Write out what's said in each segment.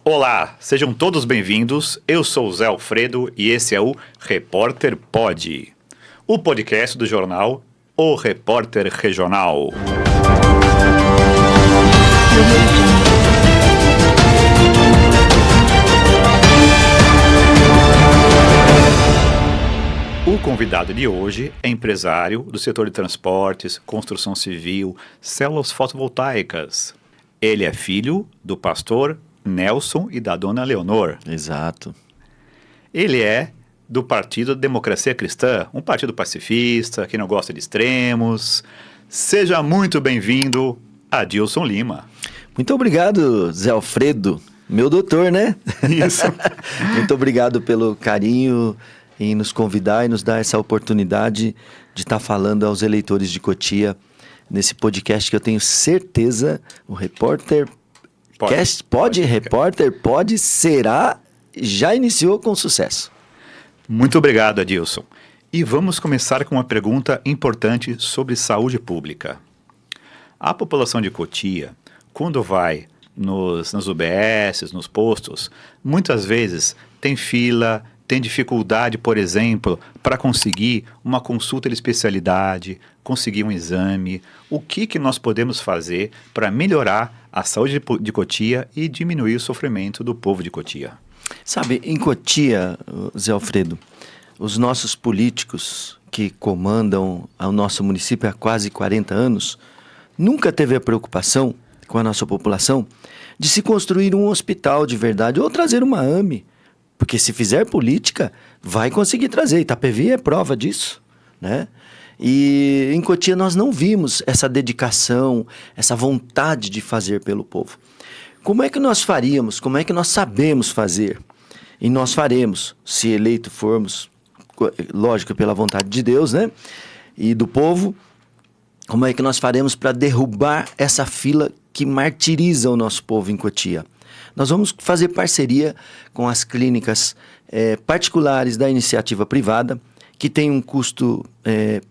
Olá, sejam todos bem-vindos. Eu sou o Zé Alfredo e esse é o Repórter Pod, o podcast do jornal O Repórter Regional. O convidado de hoje é empresário do setor de transportes, construção civil, células fotovoltaicas. Ele é filho do pastor Nelson e da dona Leonor. Exato. Ele é do Partido Democracia Cristã, um partido pacifista, que não gosta de extremos. Seja muito bem-vindo, Adilson Lima. Muito obrigado, Zé Alfredo, meu doutor, né? Isso. Muito obrigado pelo carinho em nos convidar e nos dar essa oportunidade de estar falando aos eleitores de Cotia nesse podcast que eu tenho certeza o Repórter Pod será, já iniciou com sucesso. Muito obrigado, Adilson. E vamos começar com uma pergunta importante sobre saúde pública. A população de Cotia, quando vai nas UBSs, nos postos, muitas vezes tem fila, tem dificuldade, por exemplo, para conseguir uma consulta de especialidade, conseguir um exame. O que nós podemos fazer para melhorar a saúde de Cotia e diminuir o sofrimento do povo de Cotia? Sabe, em Cotia, Zé Alfredo, os nossos políticos que comandam o nosso município há quase 40 anos, nunca teve a preocupação com a nossa população de se construir um hospital de verdade ou trazer uma AME. Porque se fizer política, vai conseguir trazer. Itapevi é prova disso, né? E em Cotia nós não vimos essa dedicação, essa vontade de fazer pelo povo. Como é que nós faríamos? Como é que nós sabemos fazer? E nós faremos, se eleito formos, lógico, pela vontade de Deus, né? E do povo, como é que nós faremos para derrubar essa fila que martiriza o nosso povo em Cotia? Nós vamos fazer parceria com as clínicas particulares da iniciativa privada, que tem um custo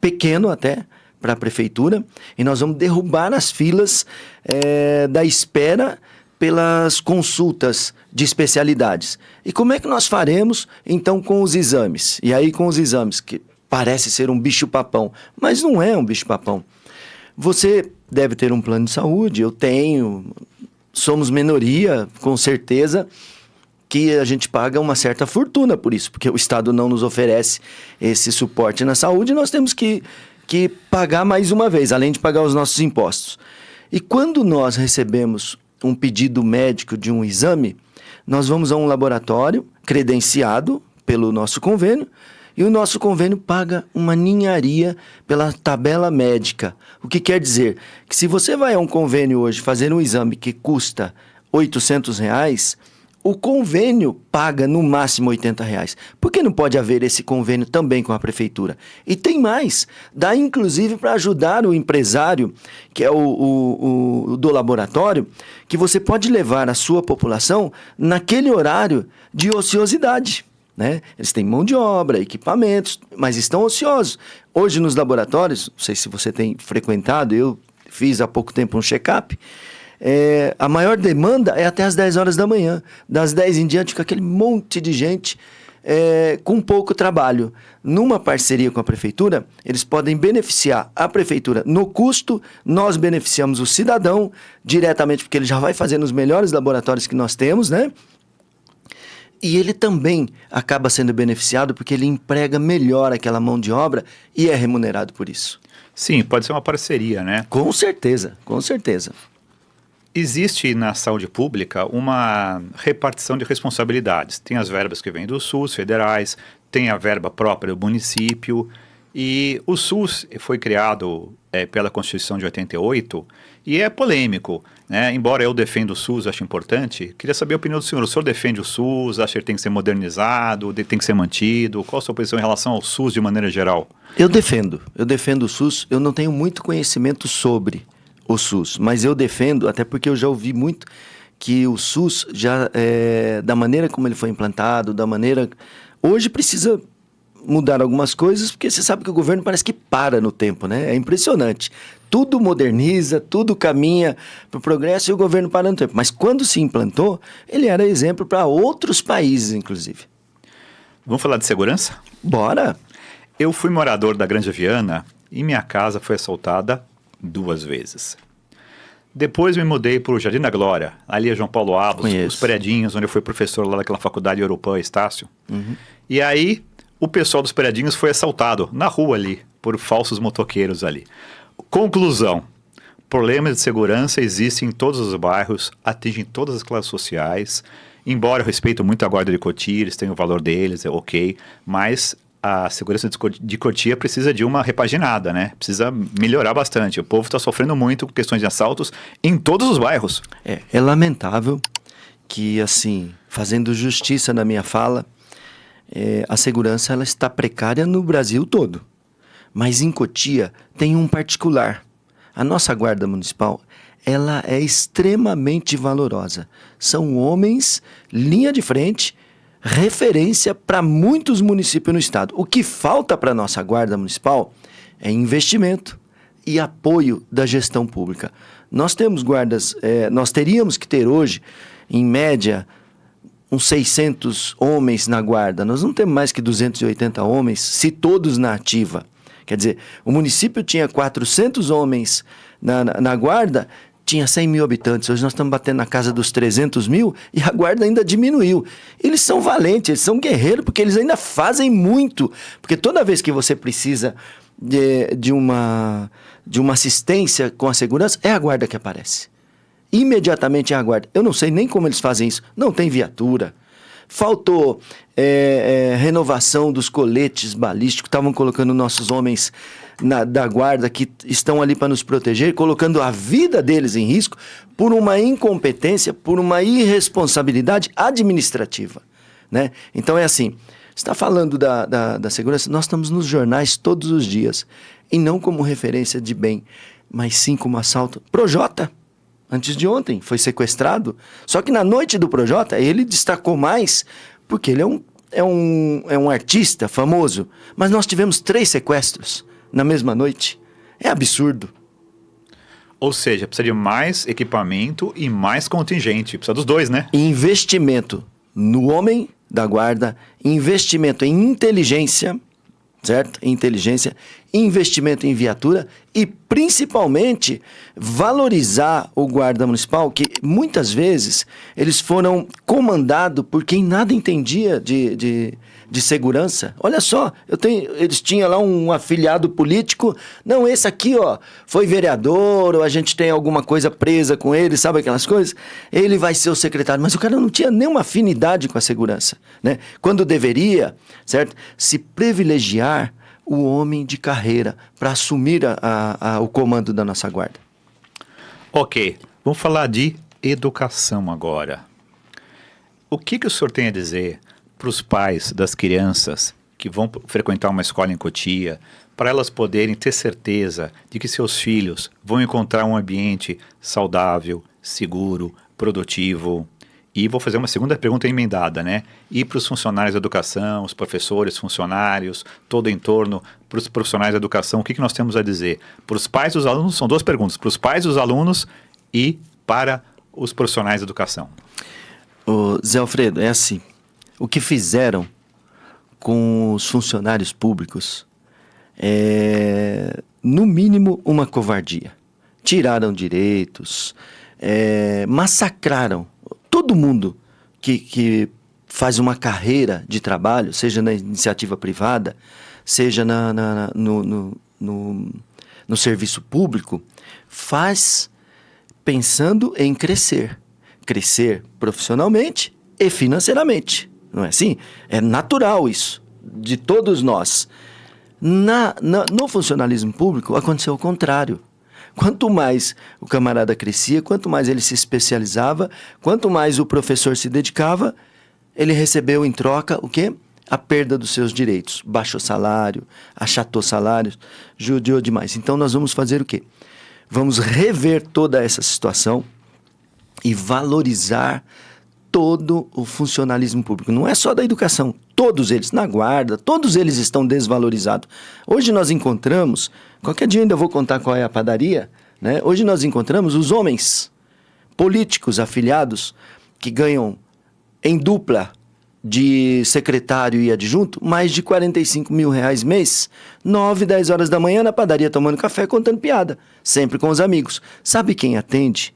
pequeno até para a prefeitura, e nós vamos derrubar as filas da espera pelas consultas de especialidades. E como é que nós faremos, então, com os exames? E aí, com os exames, que parece ser um bicho-papão, mas não é um bicho-papão. Você deve ter um plano de saúde, eu tenho... Somos minoria, com certeza, que a gente paga uma certa fortuna por isso, porque o Estado não nos oferece esse suporte na saúde, nós temos que pagar mais uma vez, além de pagar os nossos impostos. E quando nós recebemos um pedido médico de um exame, nós vamos a um laboratório credenciado pelo nosso convênio, e o nosso convênio paga uma ninharia pela tabela médica. O que quer dizer que se você vai a um convênio hoje fazer um exame que custa R$800, o convênio paga no máximo R$80. Por que não pode haver esse convênio também com a prefeitura? E tem mais, dá inclusive para ajudar o empresário, que é o do laboratório, que você pode levar a sua população naquele horário de ociosidade. Né? Eles têm mão de obra, equipamentos, mas estão ociosos. Hoje nos laboratórios, não sei se você tem frequentado, eu fiz há pouco tempo um check-up, a maior demanda é até as 10 horas da manhã. Das 10 em diante, com aquele monte de gente com pouco trabalho. Numa parceria com a prefeitura, eles podem beneficiar a prefeitura no custo, nós beneficiamos o cidadão diretamente, porque ele já vai fazer nos melhores laboratórios que nós temos, né? E ele também acaba sendo beneficiado porque ele emprega melhor aquela mão de obra e é remunerado por isso. Sim, pode ser uma parceria, né? Com certeza, com certeza. Existe na saúde pública uma repartição de responsabilidades. Tem as verbas que vêm do SUS, federais, tem a verba própria do município. E o SUS foi criado pela Constituição de 88 e é polêmico, né? Embora eu defenda o SUS, acho importante, queria saber a opinião do senhor. O senhor defende o SUS, acha que ele tem que ser modernizado, tem que ser mantido? Qual a sua posição em relação ao SUS de maneira geral? Eu defendo o SUS. Eu não tenho muito conhecimento sobre o SUS, mas eu defendo, até porque eu já ouvi muito que o SUS, já da maneira como ele foi implantado, da maneira... Hoje precisa mudar algumas coisas, porque você sabe que o governo parece que para no tempo, né? É impressionante. Tudo moderniza, tudo caminha para o progresso e o governo para no tempo. Mas quando se implantou, ele era exemplo para outros países, inclusive. Vamos falar de segurança? Bora! Eu fui morador da Grande Viana e minha casa foi assaltada 2 vezes. Depois me mudei para o Jardim da Glória, ali é João Paulo Abos, Conheço. os prédios onde eu fui professor lá daquela faculdade Europan, Estácio. E aí o pessoal dos prédios foi assaltado na rua ali, por falsos motoqueiros ali. Conclusão, problemas de segurança existem em todos os bairros, atingem todas as classes sociais. Embora eu respeito muito a guarda de Cotia, eles têm o valor deles, é ok, mas a segurança de Cotia precisa de uma repaginada, né? Precisa melhorar bastante. O povo está sofrendo muito com questões de assaltos em todos os bairros. É lamentável que, assim, fazendo justiça na minha fala, a segurança ela está precária no Brasil todo. Mas em Cotia tem um particular. A nossa guarda municipal, ela é extremamente valorosa. São homens, linha de frente, referência para muitos municípios no estado. O que falta para a nossa guarda municipal é investimento e apoio da gestão pública. Nós temos guardas, nós teríamos que ter hoje, em média, uns 600 homens na guarda. Nós não temos mais que 280 homens, se todos na ativa. Quer dizer, o município tinha 400 homens na guarda, tinha 100 mil habitantes. Hoje nós estamos batendo na casa dos 300 mil e a guarda ainda diminuiu. Eles são valentes, eles são guerreiros, porque eles ainda fazem muito. Porque toda vez que você precisa de uma assistência com a segurança, é a guarda que aparece. Imediatamente é a guarda. Eu não sei nem como eles fazem isso. Não tem viatura. Faltou renovação dos coletes balísticos. Estavam colocando nossos homens da guarda que estão ali para nos proteger, colocando a vida deles em risco por uma incompetência, por uma irresponsabilidade administrativa, né? Então é assim, você está falando da segurança, nós estamos nos jornais todos os dias, e não como referência de bem, mas sim como assalto. Projota, antes de ontem, foi sequestrado, só que na noite do Projota ele destacou mais, porque ele é um artista famoso, mas nós tivemos 3 sequestros na mesma noite. É absurdo. Ou seja, precisa de mais equipamento e mais contingente. Precisa dos dois, né? Investimento no homem da guarda, investimento em inteligência, certo? Inteligência, investimento em viatura e, principalmente, valorizar o guarda municipal, que muitas vezes eles foram comandados por quem nada entendia de segurança. Olha só, eles tinham lá um afiliado político, não, esse aqui, ó, foi vereador, ou a gente tem alguma coisa presa com ele, sabe aquelas coisas? Ele vai ser o secretário, mas o cara não tinha nenhuma afinidade com a segurança, né? Quando deveria, certo? Se privilegiar o homem de carreira para assumir o comando da nossa guarda. Ok, vamos falar de educação agora. O que o senhor tem a dizer para os pais das crianças que vão frequentar uma escola em Cotia, para elas poderem ter certeza de que seus filhos vão encontrar um ambiente saudável, seguro, produtivo? E vou fazer uma segunda pergunta emendada, né? E para os funcionários da educação, os professores, funcionários, todo o entorno, para os profissionais da educação, o que nós temos a dizer? Para os pais dos alunos, são 2 perguntas, para os pais dos alunos e para os profissionais da educação. Zé Alfredo, é assim, o que fizeram com os funcionários públicos é, no mínimo, uma covardia. Tiraram direitos, massacraram todo mundo que faz uma carreira de trabalho, seja na iniciativa privada, seja no serviço público, faz pensando em crescer. Crescer profissionalmente e financeiramente. Não é assim? É natural isso, de todos nós. No funcionalismo público, aconteceu o contrário. Quanto mais o camarada crescia, quanto mais ele se especializava, quanto mais o professor se dedicava, ele recebeu em troca o quê? A perda dos seus direitos. Baixou salário, achatou salários, judiou demais. Então nós vamos fazer o quê? Vamos rever toda essa situação e valorizar todo o funcionalismo público. Não é só da educação, todos eles, na guarda, todos eles estão desvalorizados. Hoje nós encontramos, qualquer dia eu ainda vou contar qual é a padaria, né? Hoje nós encontramos os homens políticos afiliados que ganham em dupla de secretário e adjunto mais de R$45 mil mês, 9, 10 horas da manhã na padaria tomando café, contando piada, sempre com os amigos. Sabe quem atende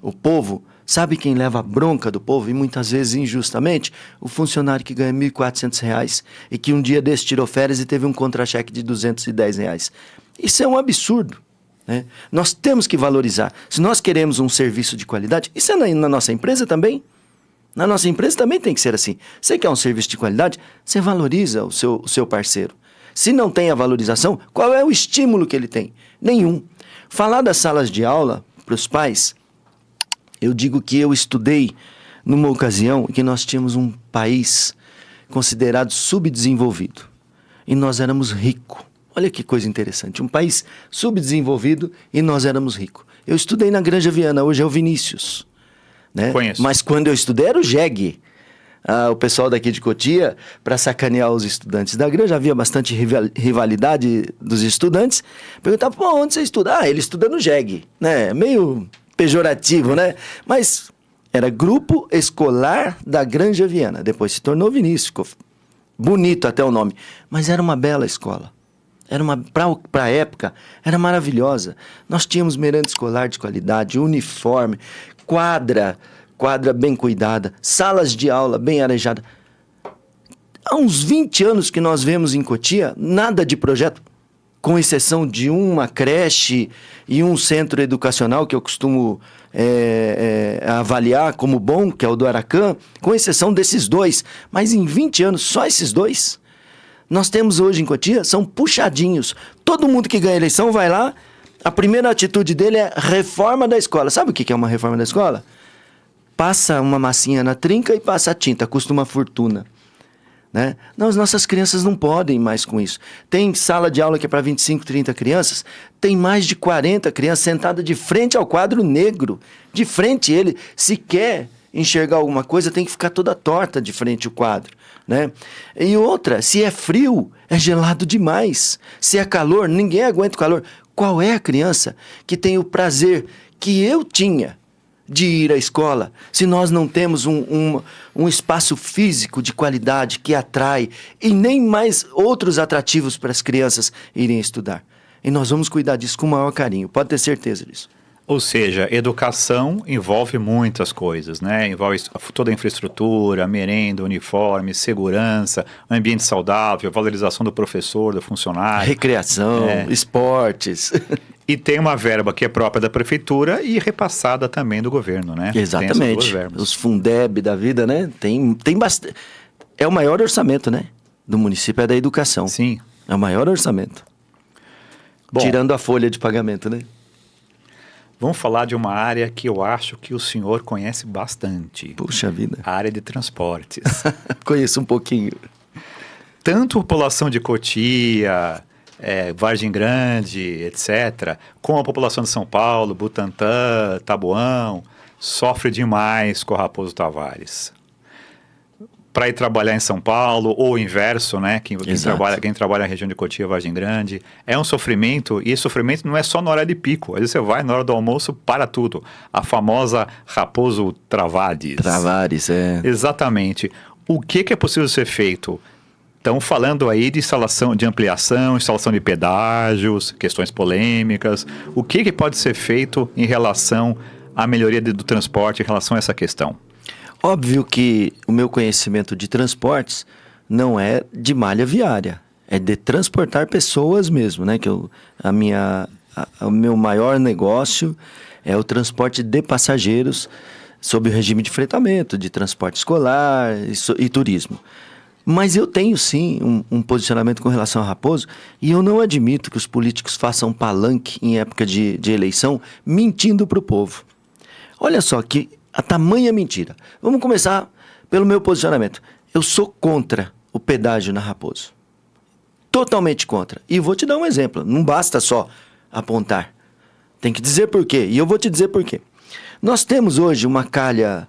o povo? Sabe quem leva a bronca do povo, e muitas vezes injustamente? O funcionário que ganha R$1.400 e que um dia desse tirou férias e teve um contra-cheque de R$210. Isso é um absurdo, né? Nós temos que valorizar. Se nós queremos um serviço de qualidade, isso é na nossa empresa também. Na nossa empresa também tem que ser assim. Você quer um serviço de qualidade? Você valoriza o seu parceiro. Se não tem a valorização, qual é o estímulo que ele tem? Nenhum. Falar das salas de aula para os pais, eu digo que eu estudei numa ocasião em que nós tínhamos um país considerado subdesenvolvido. E nós éramos ricos. Olha que coisa interessante. Um país subdesenvolvido e nós éramos ricos. Eu estudei na Granja Viana, hoje é o Vinícius. Né? Conheço. Mas quando eu estudei era o JEG. O pessoal daqui de Cotia, para sacanear os estudantes da Granja, havia bastante rivalidade dos estudantes. Perguntava, pô, onde você estuda? Ah, ele estuda no JEG. Né? Meio pejorativo, né? Mas era Grupo Escolar da Granja Viana. Depois se tornou Vinícius, ficou bonito até o nome. Mas era uma bela escola. Para a época, era maravilhosa. Nós tínhamos merenda escolar de qualidade, uniforme, quadra bem cuidada, salas de aula bem arejadas. Há uns 20 anos que nós vemos em Cotia, nada de projeto, com exceção de uma creche e um centro educacional que eu costumo avaliar como bom, que é o do Aracan, com exceção desses dois. Mas em 20 anos, só esses dois. Nós temos hoje em Cotia, são puxadinhos. Todo mundo que ganha eleição vai lá, a primeira atitude dele é reforma da escola. Sabe o que é uma reforma da escola? Passa uma massinha na trinca e passa a tinta, custa uma fortuna. Né? Não, as nossas crianças não podem mais com isso. Tem sala de aula que é para 25, 30 crianças, tem mais de 40 crianças sentadas de frente ao quadro negro. De frente ele, se quer enxergar alguma coisa, tem que ficar toda torta de frente ao quadro. Né? E outra, se é frio, é gelado demais. Se é calor, ninguém aguenta o calor. Qual é a criança que tem o prazer que eu tinha de ir à escola, se nós não temos um espaço físico de qualidade que atrai e nem mais outros atrativos para as crianças irem estudar? E nós vamos cuidar disso com o maior carinho, pode ter certeza disso. Ou seja, educação envolve muitas coisas, né? Envolve toda a infraestrutura, merenda, uniforme, segurança, ambiente saudável, valorização do professor, do funcionário. Recreação, esportes. E tem uma verba que é própria da prefeitura e repassada também do governo, né? Exatamente. Os Fundeb da vida, né? Tem bastante. É o maior orçamento, né? Do município, é da educação. Sim. É o maior orçamento. Bom, tirando a folha de pagamento, né? Vamos falar de uma área que eu acho que o senhor conhece bastante. Puxa vida. A área de transportes. Conheço um pouquinho. Tanto a população de Cotia, Vargem Grande, etc., como a população de São Paulo, Butantã, Taboão, sofre demais com a Raposo Tavares. Para ir trabalhar em São Paulo, ou o inverso, né? Quem trabalha na região de Cotia, Vargem Grande, é um sofrimento, e esse sofrimento não é só na hora de pico. Às vezes você vai na hora do almoço, para tudo. A famosa Raposo Travares. Travares, é. Exatamente. O que é possível ser feito? Estão falando aí de instalação, de ampliação, instalação de pedágios, questões polêmicas. O que pode ser feito em relação à melhoria do transporte, em relação a essa questão? Óbvio que o meu conhecimento de transportes não é de malha viária, é de transportar pessoas mesmo, né? Que o meu maior negócio é o transporte de passageiros sob o regime de fretamento, de transporte escolar e turismo. Mas eu tenho sim um posicionamento com relação a Raposo, e eu não admito que os políticos façam palanque em época de eleição mentindo para o povo. Olha só que a tamanha mentira. Vamos começar pelo meu posicionamento. Eu sou contra o pedágio na Raposo. Totalmente contra. E vou te dar um exemplo. Não basta só apontar. Tem que dizer por quê. E eu vou te dizer por quê. Nós temos hoje uma calha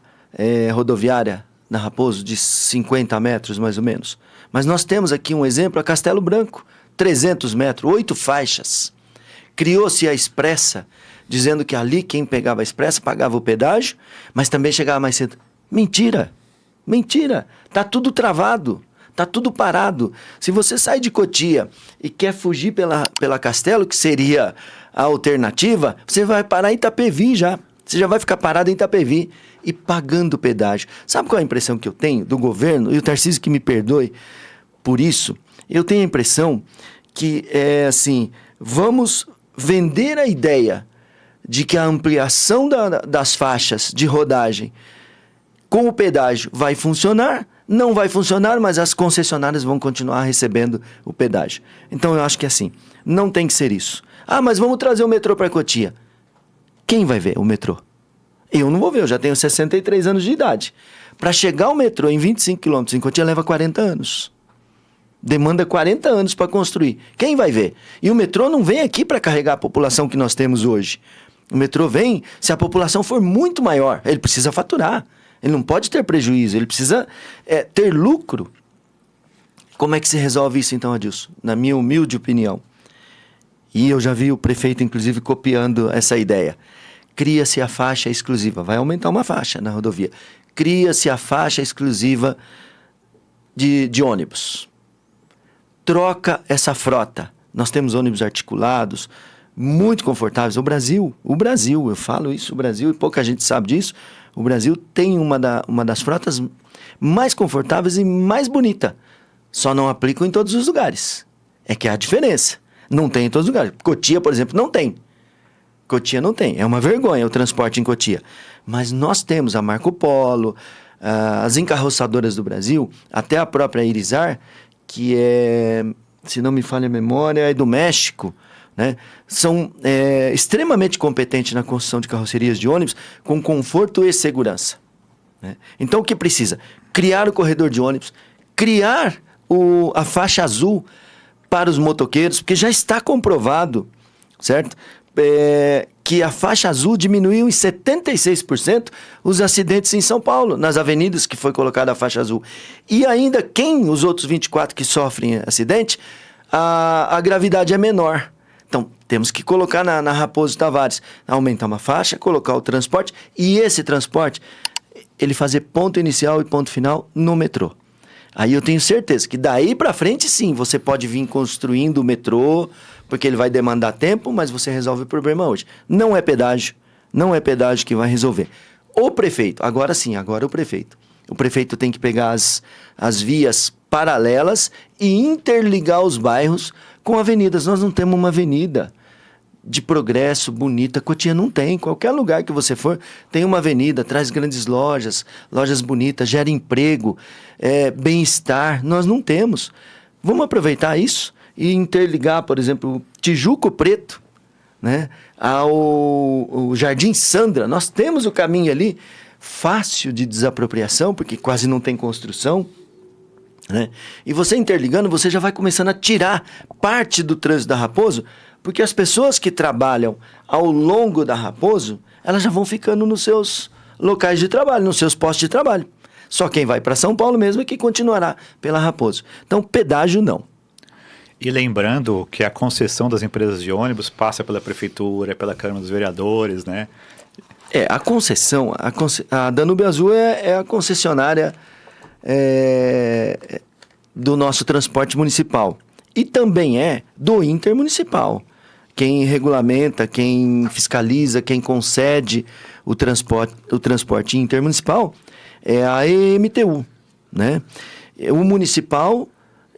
rodoviária na Raposo, de 50 metros mais ou menos. Mas nós temos aqui um exemplo, a Castelo Branco, 300 metros, 8 faixas. Criou-se a Expressa, dizendo que ali quem pegava a Expressa pagava o pedágio, mas também chegava mais cedo. Mentira! Mentira! Está tudo travado, está tudo parado. Se você sai de Cotia e quer fugir pela Castelo, que seria a alternativa, você vai parar em Itapevi já. Você já vai ficar parado em Itapevi e pagando pedágio. Sabe qual é a impressão que eu tenho do governo? E o Tarcísio que me perdoe por isso. Eu tenho a impressão que é assim, vamos vender a ideia de que a ampliação das faixas de rodagem com o pedágio vai funcionar, não vai funcionar, mas as concessionárias vão continuar recebendo o pedágio. Então eu acho que assim, não tem que ser isso. Ah, mas vamos trazer o metrô para Cotia. Quem vai ver o metrô? Eu não vou ver, eu já tenho 63 anos de idade. Para chegar ao metrô em 25 quilômetros em Cotia leva 40 anos. Demanda 40 anos para construir. Quem vai ver? E o metrô não vem aqui para carregar a população que nós temos hoje. O metrô vem se a população for muito maior. Ele precisa faturar. Ele não pode ter prejuízo. Ele precisa ter lucro. Como é que se resolve isso então, Adilson? Na minha humilde opinião. E eu já vi o prefeito, inclusive, copiando essa ideia. Cria-se a faixa exclusiva. Vai aumentar uma faixa na rodovia. Cria-se a faixa exclusiva de ônibus. Troca essa frota. Nós temos ônibus articulados, muito confortáveis. O Brasil, eu falo isso, o Brasil, e pouca gente sabe disso, o Brasil tem uma das frotas mais confortáveis e mais bonita. Só não aplicam em todos os lugares. É que há diferença. Não tem em todos os lugares. Cotia, por exemplo, não tem. Cotia não tem. É uma vergonha o transporte em Cotia. Mas nós temos a Marco Polo, as encarroçadoras do Brasil, até a própria Irizar, que é, se não me falha a memória, é do México, né? São extremamente competentes na construção de carrocerias de ônibus com conforto e segurança, né? Então o que precisa? Criar o corredor de ônibus, criar a faixa azul para os motoqueiros, porque já está comprovado, certo? Que a faixa azul diminuiu em 76% os acidentes em São Paulo, nas avenidas que foi colocada a faixa azul. E ainda os outros 24 que sofrem acidente, a gravidade é menor. Então, temos que colocar na Raposo Tavares, aumentar uma faixa, colocar o transporte, e esse transporte, ele fazer ponto inicial e ponto final no metrô. Aí eu tenho certeza que daí para frente, sim, você pode vir construindo o metrô, porque ele vai demandar tempo, mas você resolve o problema hoje. Não é pedágio que vai resolver. O prefeito, agora sim, agora o prefeito. O prefeito tem que pegar as vias paralelas e interligar os bairros com avenidas. Nós não temos uma avenida de progresso bonita. Cotia não tem. Qualquer lugar que você for, tem uma avenida, traz grandes lojas bonitas, gera emprego, bem-estar. Nós não temos. Vamos aproveitar isso e interligar, por exemplo, Tijuco Preto, né, ao Jardim Sandra. Nós temos o caminho ali fácil de desapropriação, porque quase não tem construção, né? E você interligando, você já vai começando a tirar parte do trânsito da Raposo, porque as pessoas que trabalham ao longo da Raposo, elas já vão ficando nos seus locais de trabalho, nos seus postos de trabalho. Só quem vai para São Paulo mesmo é que continuará pela Raposo. Então, pedágio não. E lembrando que a concessão das empresas de ônibus passa pela prefeitura, pela Câmara dos Vereadores, né? A concessão, a Danúbio Azul é a concessionária do nosso transporte municipal. E também é do intermunicipal. Quem regulamenta, quem fiscaliza, quem concede o transporte intermunicipal é a EMTU, né? O municipal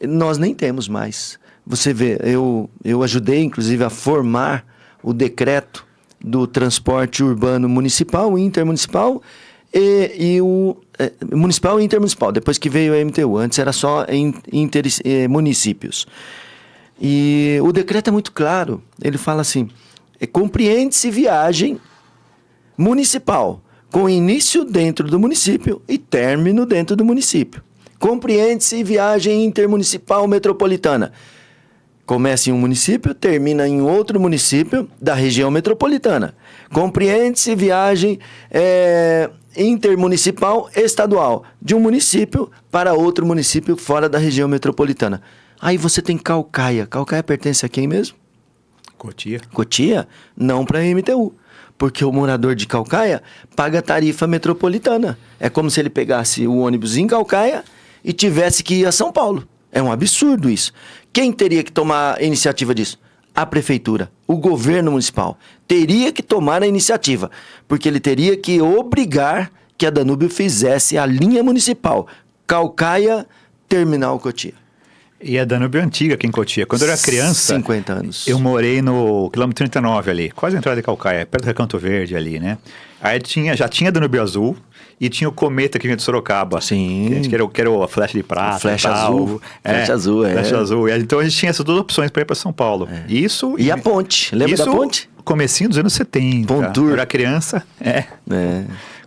nós nem temos mais. Você vê, eu ajudei inclusive a formar o decreto do transporte urbano municipal, intermunicipal e o municipal e intermunicipal, depois que veio a MTU. Antes era só municípios. E o decreto é muito claro. Ele fala assim: compreende-se viagem municipal com início dentro do município e término dentro do município. Compreende-se viagem intermunicipal metropolitana. Começa em um município, termina em outro município da região metropolitana. Compreende-se viagem intermunicipal estadual, de um município para outro município fora da região metropolitana. Aí você tem Caucaia. Caucaia pertence a quem mesmo? Cotia. Cotia? Não para a MTU. Porque o morador de Caucaia paga tarifa metropolitana. É como se ele pegasse o ônibus em Caucaia e tivesse que ir a São Paulo. É um absurdo isso. Quem teria que tomar a iniciativa disso? A prefeitura, o governo municipal. Teria que tomar a iniciativa, porque ele teria que obrigar que a Danúbio fizesse a linha municipal. Caucaia, Terminal Cotia. E a Danúbio é antiga aqui em Cotia. Quando eu era criança... 50 anos. Eu morei no quilômetro 39 ali, quase a entrada de Caucaia, perto do Recanto Verde ali, né? Aí já tinha Danúbio Azul e tinha o Cometa que vinha de Sorocaba. Sim. Que era a flecha de prata. Flecha tal. azul. Flecha azul, é. Flecha azul. Então a gente tinha essas duas opções para ir para São Paulo. É. Isso... E a ponte. Lembra da ponte? Comecinho dos anos 70. Pontur. Eu era criança. É.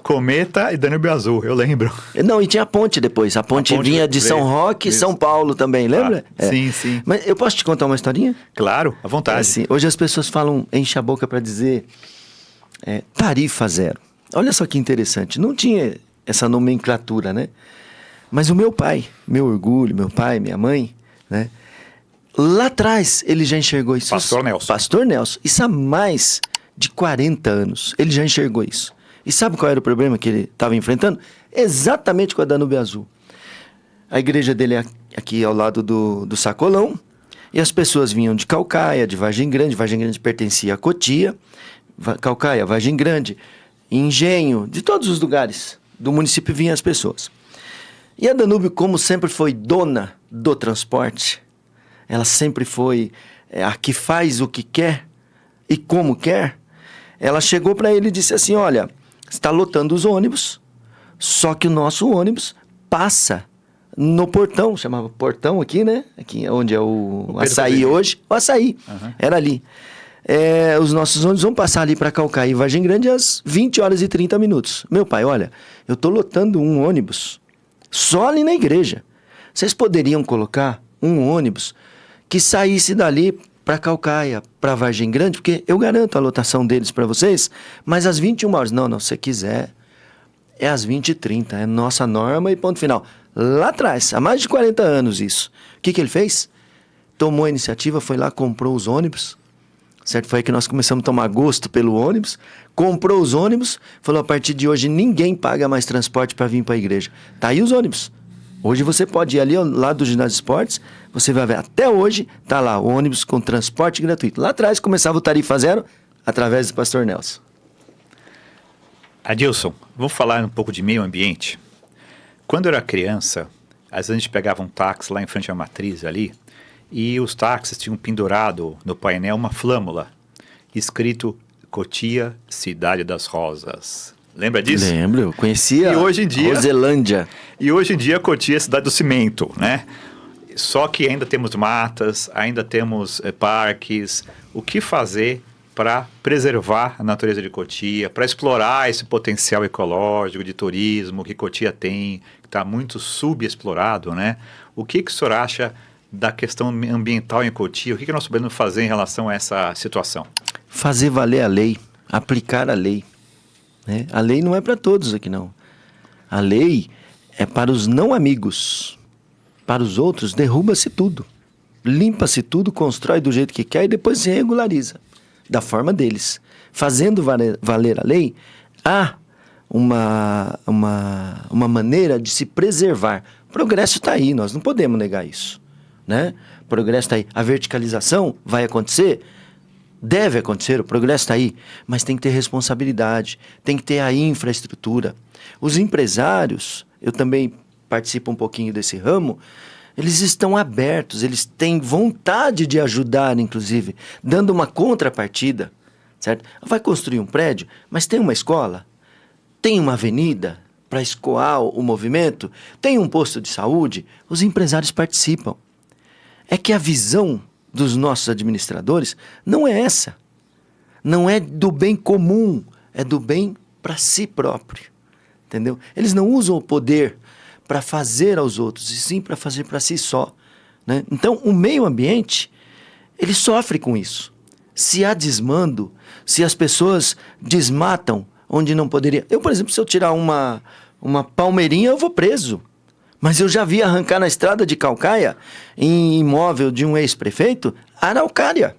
Cometa e Danúbio Azul, eu lembro. Não, e tinha a ponte depois. A ponte vinha de São Roque e São Paulo também, lembra? Sim, sim. Mas eu posso te contar uma historinha? Claro, à vontade. Assim, hoje as pessoas falam, enchem a boca para dizer tarifa zero. Olha só que interessante. Não tinha essa nomenclatura, né? Mas o meu pai, meu orgulho, meu pai, minha mãe, né? Lá atrás ele já enxergou isso. Pastor Nelson. Pastor Nelson. Isso há mais de 40 anos. Ele já enxergou isso. E sabe qual era o problema que ele estava enfrentando? Exatamente com a Danúbio Azul. A igreja dele é aqui ao lado do Sacolão, e as pessoas vinham de Caucaia, de Vargem Grande pertencia a Cotia, Caucaia, Vargem Grande, Engenho, de todos os lugares do município vinham as pessoas. E a Danúbio, como sempre foi dona do transporte, ela sempre foi a que faz o que quer e como quer, ela chegou para ele e disse assim, olha... Está lotando os ônibus, só que o nosso ônibus passa no portão, chamava portão aqui, né? Aqui onde é o Açaí hoje. O Açaí, era ali. Os nossos ônibus vão passar ali para Caucaia e Vargem Grande às 20 horas e 30 minutos. Meu pai, olha, eu estou lotando um ônibus só ali na igreja. Vocês poderiam colocar um ônibus que saísse dali para Caucaia, para Vargem Grande, porque eu garanto a lotação deles para vocês, mas às 21 horas. Não, se você quiser, é às 20h30, é nossa norma e ponto final. Lá atrás, há mais de 40 anos isso. O que ele fez? Tomou a iniciativa, foi lá, comprou os ônibus, certo? Foi aí que nós começamos a tomar gosto pelo ônibus, comprou os ônibus, falou, a partir de hoje ninguém paga mais transporte para vir para a igreja. Tá aí os ônibus. Hoje você pode ir ali ao lado do ginásio de esportes, você vai ver, até hoje, tá lá, o ônibus com transporte gratuito. Lá atrás começava o tarifa zero, através do pastor Nelson. Adilson, vamos falar um pouco de meio ambiente? Quando eu era criança, às vezes a gente pegava um táxi lá em frente à matriz ali, e os táxis tinham pendurado no painel uma flâmula, escrito Cotia, Cidade das Rosas. Lembra disso? Lembro, eu conhecia e hoje em dia, Roselândia. E hoje em dia Cotia é a cidade do cimento, né? Só que ainda temos matas, ainda temos parques. O que fazer para preservar a natureza de Cotia, para explorar esse potencial ecológico de turismo que Cotia tem, que está muito subexplorado, né? O que o senhor acha da questão ambiental em Cotia? O que nós podemos fazer em relação a essa situação? Fazer valer a lei, aplicar a lei. Né? A lei não é para todos aqui, não. A lei é para os não amigos. Para os outros, derruba-se tudo. Limpa-se tudo, constrói do jeito que quer e depois se regulariza. Da forma deles. Fazendo valer a lei, há uma maneira de se preservar. O progresso está aí, nós não podemos negar isso. Né? O progresso está aí. A verticalização vai acontecer? Deve acontecer, o progresso está aí, mas tem que ter responsabilidade, tem que ter a infraestrutura. Os empresários, eu também participo um pouquinho desse ramo, eles estão abertos, eles têm vontade de ajudar, inclusive, dando uma contrapartida, certo? Vai construir um prédio, mas tem uma escola, tem uma avenida para escoar o movimento, tem um posto de saúde, os empresários participam. É que a visão dos nossos administradores não é essa. Não é do bem comum, é do bem para si próprio. Entendeu? Eles não usam o poder para fazer aos outros, e sim para fazer para si só. Né? Então, o meio ambiente, ele sofre com isso. Se há desmando, se as pessoas desmatam onde não poderia. Eu, por exemplo, se eu tirar uma palmeirinha, eu vou preso. Mas eu já vi arrancar na estrada de Caucaia, em imóvel de um ex-prefeito, araucária.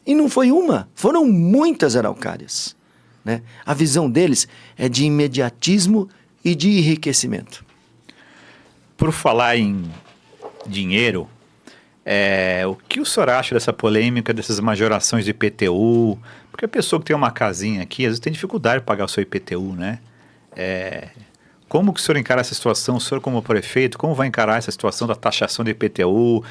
E não foi uma, foram muitas araucárias. Né? A visão deles é de imediatismo e de enriquecimento. Por falar em dinheiro, o que o senhor acha dessa polêmica, dessas majorações de IPTU? Porque a pessoa que tem uma casinha aqui, às vezes tem dificuldade de pagar o seu IPTU, né? Como que o senhor encara essa situação? O senhor como prefeito, como vai encarar essa situação da taxação do IPTU?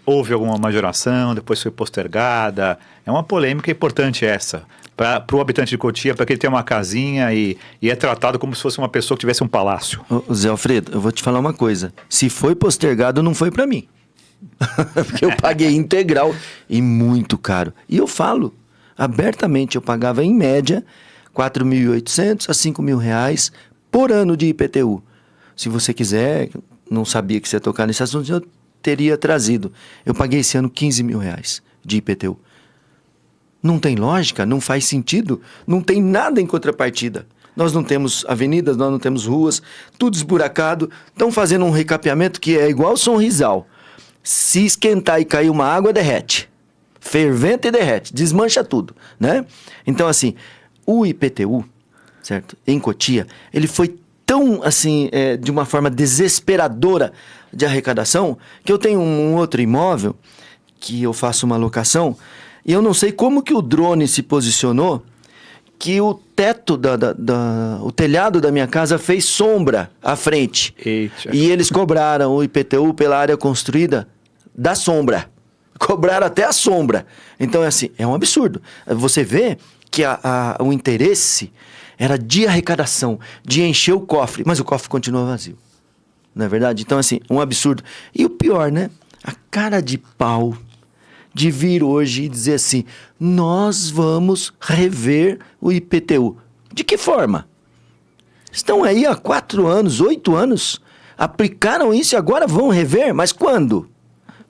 Houve alguma majoração, depois foi postergada? É uma polêmica importante essa. Para o habitante de Cotia, para que ele tenha uma casinha e é tratado como se fosse uma pessoa que tivesse um palácio. Zé Alfredo, eu vou te falar uma coisa. Se foi postergado, não foi para mim. Porque eu paguei integral e muito caro. E eu falo, abertamente, eu pagava em média R$ 4.800 a R$ 5.000 por ano de IPTU. Se você quiser, não sabia que você ia tocar nesse assunto, eu teria trazido. Eu paguei esse ano R$ 15.000 de IPTU. Não tem lógica, não faz sentido, não tem nada em contrapartida. Nós não temos avenidas, nós não temos ruas, tudo esburacado. Estão fazendo um recapeamento que é igual Sonrisal. Se esquentar e cair uma água, derrete. Ferventa e derrete, desmancha tudo, né? Então, assim, o IPTU, certo? Em Cotia, ele foi tão, assim, de uma forma desesperadora de arrecadação, que eu tenho um outro imóvel, que eu faço uma locação, e eu não sei como que o drone se posicionou, que o teto, o telhado da minha casa fez sombra à frente. Eita. E eles cobraram o IPTU pela área construída da sombra. Cobraram até a sombra. Então, é assim, é um absurdo. Você vê que o interesse era de arrecadação, de encher o cofre, mas o cofre continua vazio. Não é verdade? Então, assim, um absurdo. E o pior, né? A cara de pau de vir hoje e dizer assim, nós vamos rever o IPTU. De que forma? Estão aí há 4 anos, 8 anos, aplicaram isso e agora vão rever? Mas quando?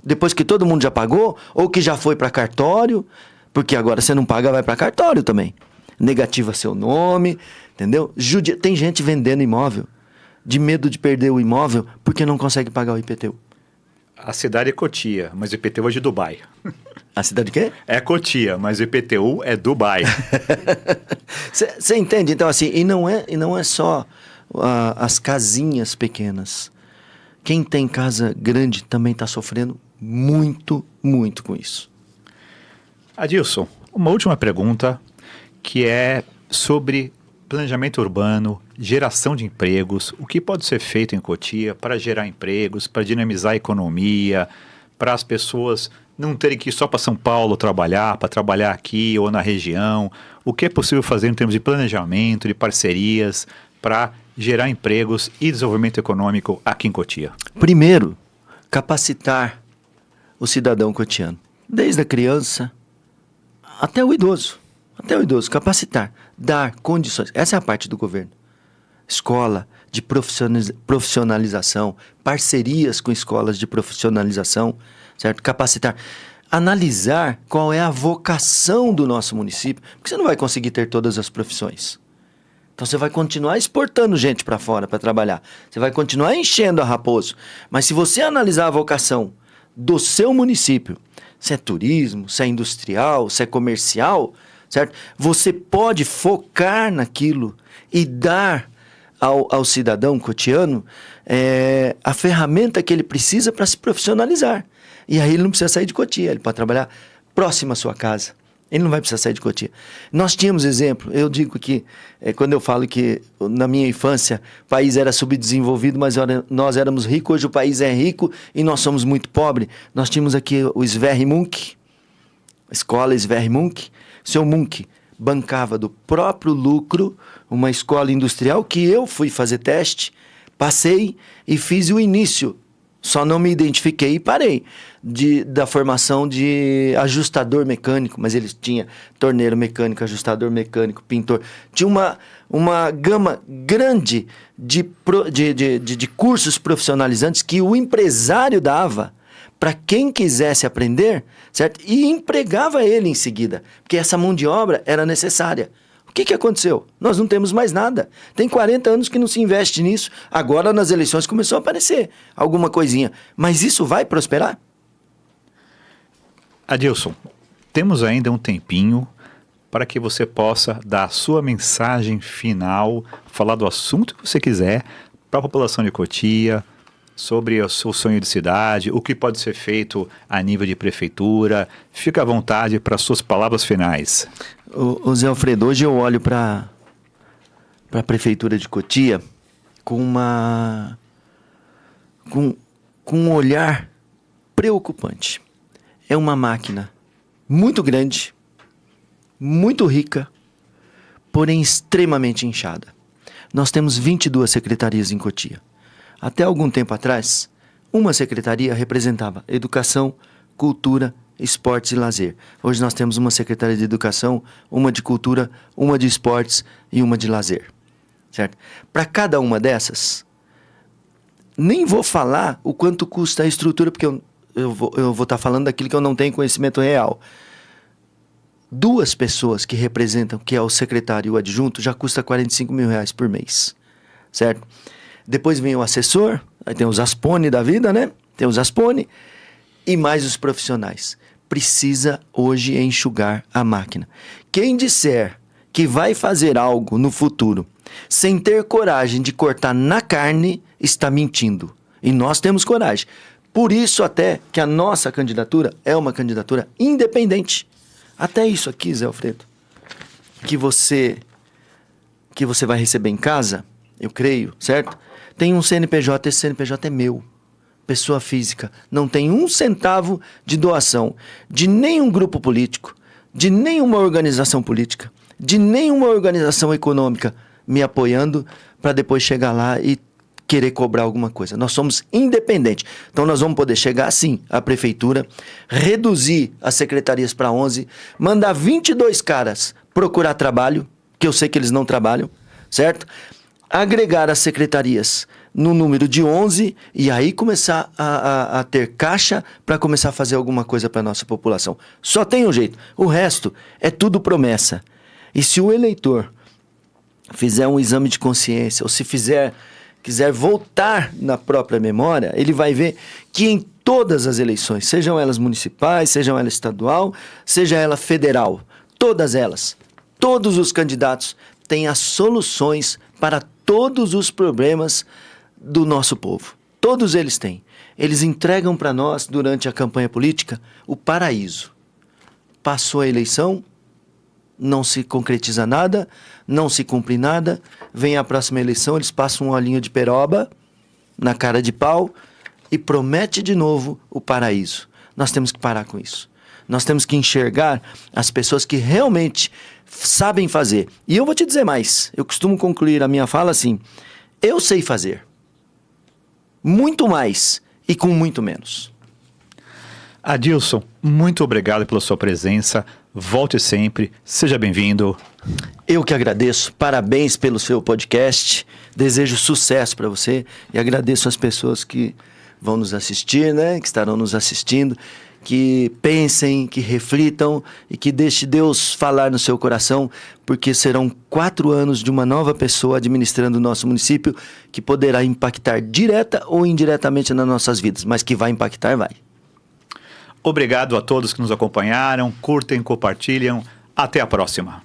Depois que todo mundo já pagou? Ou que já foi para cartório? Porque agora você não paga, vai para cartório também. Negativa seu nome, entendeu? Tem gente vendendo imóvel de medo de perder o imóvel porque não consegue pagar o IPTU. A cidade é Cotia, mas o IPTU é de Dubai. A cidade o quê? É Cotia, mas o IPTU é Dubai. Você entende? Então, assim, e não é só as casinhas pequenas. Quem tem casa grande também está sofrendo muito, muito com isso. Adilson, uma última pergunta que é sobre planejamento urbano, geração de empregos, o que pode ser feito em Cotia para gerar empregos, para dinamizar a economia, para as pessoas não terem que ir só para São Paulo trabalhar, para trabalhar aqui ou na região, o que é possível fazer em termos de planejamento, de parcerias, para gerar empregos e desenvolvimento econômico aqui em Cotia? Primeiro, capacitar o cidadão cotiano, desde a criança até o idoso. Até o idoso, capacitar, dar condições. Essa é a parte do governo. Escola de profissionalização, parcerias com escolas de profissionalização, certo? Capacitar. Analisar qual é a vocação do nosso município, porque você não vai conseguir ter todas as profissões. Então você vai continuar exportando gente para fora para trabalhar. Você vai continuar enchendo a Raposo. Mas se você analisar a vocação do seu município, se é turismo, se é industrial, se é comercial, certo? Você pode focar naquilo e dar ao cidadão cotiano a ferramenta que ele precisa para se profissionalizar. E aí ele não precisa sair de Cotia, ele pode trabalhar próximo à sua casa. Ele não vai precisar sair de Cotia. Nós tínhamos exemplo, eu digo que, quando eu falo que na minha infância o país era subdesenvolvido, mas nós éramos ricos, hoje o país é rico e nós somos muito pobres. Nós tínhamos aqui o Sverre Munch, a escola Sverre Munch. O seu Munch bancava do próprio lucro uma escola industrial que eu fui fazer teste, passei e fiz o início. Só não me identifiquei e parei da formação de ajustador mecânico, mas eles tinham torneiro mecânico, ajustador mecânico, pintor. Tinha uma gama grande de cursos profissionalizantes que o empresário dava para quem quisesse aprender, certo? E empregava ele em seguida, porque essa mão de obra era necessária. O que aconteceu? Nós não temos mais nada. Tem 40 anos que não se investe nisso. Agora, nas eleições, começou a aparecer alguma coisinha. Mas isso vai prosperar? Adilson, temos ainda um tempinho para que você possa dar a sua mensagem final, falar do assunto que você quiser para a população de Cotia, sobre o seu sonho de cidade, o que pode ser feito a nível de prefeitura. Fica à vontade para as suas palavras finais. O Zé Alfredo, hoje eu olho para a prefeitura de Cotia com um olhar preocupante. É uma máquina muito grande, muito rica, porém extremamente inchada. Nós temos 22 secretarias em Cotia. Até algum tempo atrás, uma secretaria representava educação, cultura, esportes e lazer. Hoje nós temos uma secretaria de educação, uma de cultura, uma de esportes e uma de lazer. Certo? Para cada uma dessas, nem vou falar o quanto custa a estrutura, porque eu vou estar falando daquilo que eu não tenho conhecimento real. 2 pessoas que representam, que é o secretário e o adjunto, já custa R$45 mil por mês. Certo? Depois vem o assessor, aí tem os Aspone da vida, né? Tem os Aspone e mais os profissionais. Precisa hoje enxugar a máquina. Quem disser que vai fazer algo no futuro sem ter coragem de cortar na carne, está mentindo. E nós temos coragem. Por isso até que a nossa candidatura é uma candidatura independente. Até isso aqui, Zé Alfredo, que você vai receber em casa, eu creio, certo? Tem um CNPJ, esse CNPJ é meu. Pessoa física. Não tem 1 centavo de doação de nenhum grupo político, de nenhuma organização política, de nenhuma organização econômica me apoiando para depois chegar lá e querer cobrar alguma coisa. Nós somos independentes. Então nós vamos poder chegar assim à prefeitura, reduzir as secretarias para 11, mandar 22 caras procurar trabalho, que eu sei que eles não trabalham, certo? Agregar as secretarias no número de 11 e aí começar a ter caixa para começar a fazer alguma coisa para a nossa população. Só tem um jeito. O resto é tudo promessa. E se o eleitor fizer um exame de consciência ou se quiser voltar na própria memória, ele vai ver que em todas as eleições, sejam elas municipais, sejam elas estadual, seja ela federal, todas elas, todos os candidatos têm as soluções para todos os problemas do nosso povo. Todos eles têm. Eles entregam para nós, durante a campanha política, o paraíso. Passou a eleição, não se concretiza nada, não se cumpre nada, vem a próxima eleição, eles passam um olhinho de peroba na cara de pau e promete de novo o paraíso. Nós temos que parar com isso. Nós temos que enxergar as pessoas que realmente sabem fazer. E eu vou te dizer mais, eu costumo concluir a minha fala assim, eu sei fazer muito mais e com muito menos. Adilson, muito obrigado pela sua presença. Volte sempre. Seja bem-vindo. Eu que agradeço. Parabéns pelo seu podcast. Desejo sucesso para você e agradeço as pessoas que vão nos assistir, né? Que estarão nos assistindo. Que pensem, que reflitam e que deixe Deus falar no seu coração, porque serão 4 anos de uma nova pessoa administrando o nosso município que poderá impactar direta ou indiretamente nas nossas vidas, mas que vai impactar, vai. Obrigado a todos que nos acompanharam. Curtem, compartilham. Até a próxima.